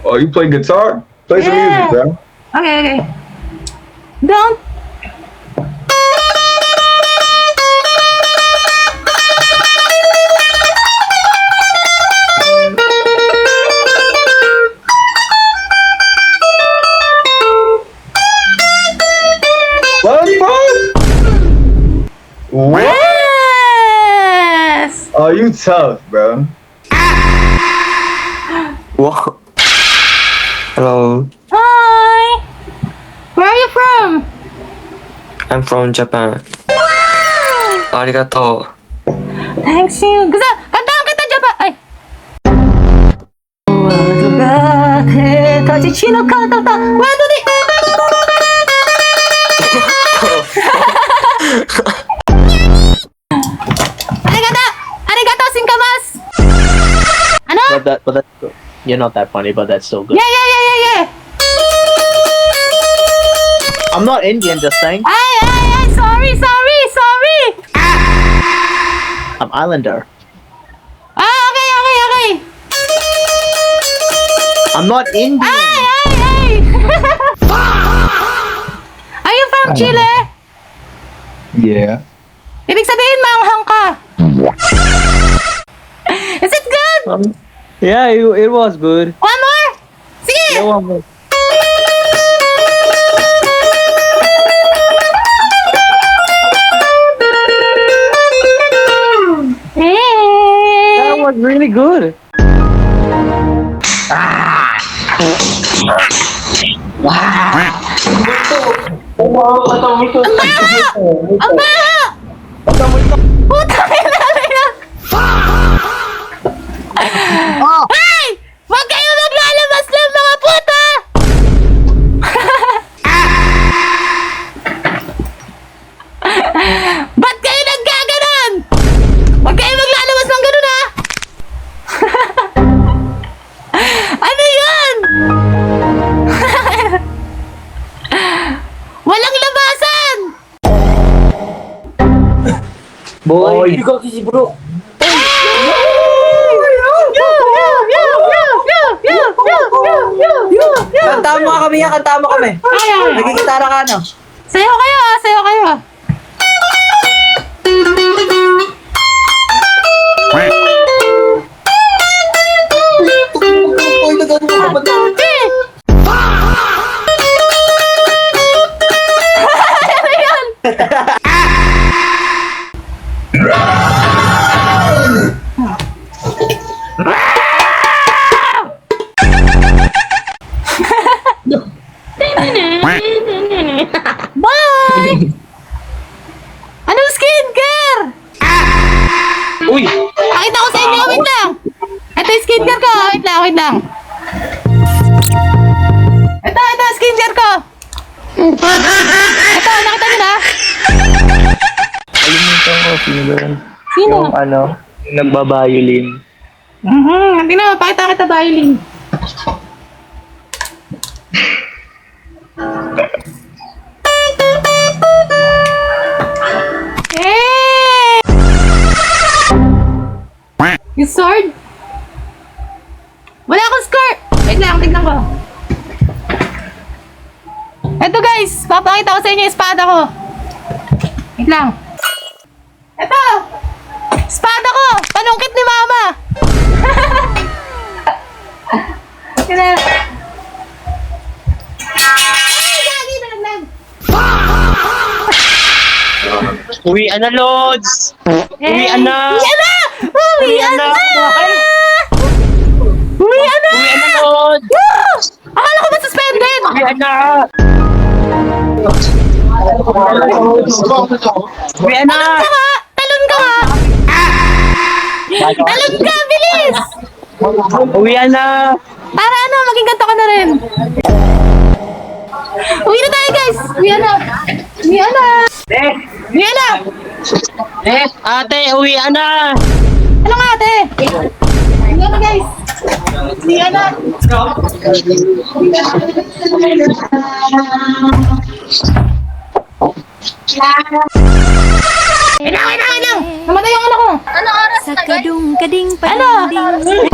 Oh, you play guitar? Play some music, bro. Okay, okay. Don't. What? Yes! Oh, you tough, bro. Wow. Hello, Hi! Where are you from? I'm from Japan. Arigato. Thanks you. Gusto, kantahan kita, Japan. Ay! Wado di! Arigato! Arigato, singkamas! Ano? But that's you're not that funny, but that's so good. Yeah. I'm not Indian, just saying. Ay, sorry. I'm Islander. Okay. I'm not Indian. Ay! Are you from Chile? Yeah. Ibig sabihin, maanghang ka. Is it good? Yeah, it was good. One more? Sige! Yeah, one more. That was really good. Ang baha! Puta ina! Hey! Huwag kayo maglalabas ng mga puta! Ba't kayo naggaganon? Huwag kayo maglalabas ng ganon, ha? Ano yan? Walang labasan! Boy, you got this, bro. Kanta mo kami yan, kanta mo kami. Nagigitara ka, no? Sayo kayo. Bye! Anong skincare? Uy! Pakita ko sa inyo, wait lang. Ito yung skincare ko, wait lang. Ito, skincare ko. Ito, nakita nyo na? Alimutan ko, sino? Sino? Yung ano, yung nagbabayolin. Tingnan mo, pakita kita violin. Hey! Yung sword? Wala akong skirt! Wait lang, tignan ko. Eto guys, papakita ko sa inyo yung espada ko. Wait lang. Eto! Espada ko! Panungkit ni Mama! Tignan. Ay, gagi! Nalaglag! Uwian na, Lods! Uwian na! Uwian na! Uwian na, Lods! Woo! Akala ko ba suspended? Uwian na! Uwian na! Talon ka nga! Talon ka! Bilis! Uwian na! Para ano, maging kanta ka na rin. Uwi na tayo guys! Uwi na! Ate, uwian na! Ano nga ate? Uwi na guys! Uwi na! Kailangan! Namatay yung anak ko! Ano oras Sa kadung-kading Ano? panding.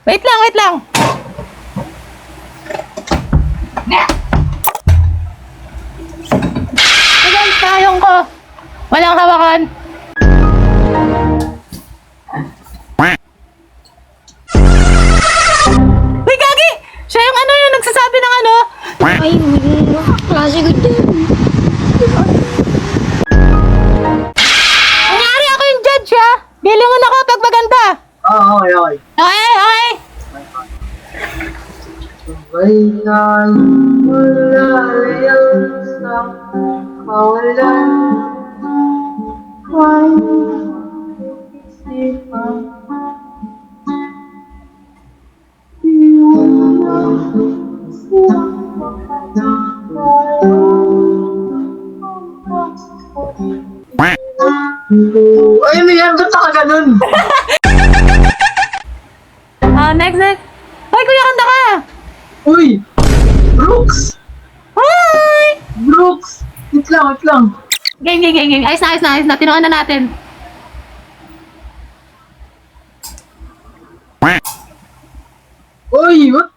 Wait lang, wait lang. Ayan, payong ko. Walang hawakan. Uy, Gagi! Siya yung ano yung nagsasabi ng ano? Ay, klase ko din. Nangyari ako yung judge ha. Bilingon ako pag maganda. Oo, okay, okay. Okay, okay. Sabay tayo malayo sa kawalan. Huwag isipan. Ay, Mian, ba't ka ganun? Next, next. Hoy, kuya, kanta ka. Uy! Brooks! Hi! Brooks! Wait lang, wait lang. Game, game, game, game. Ayos na, ayos na, ayos na. Tinuan na natin. Uy, what?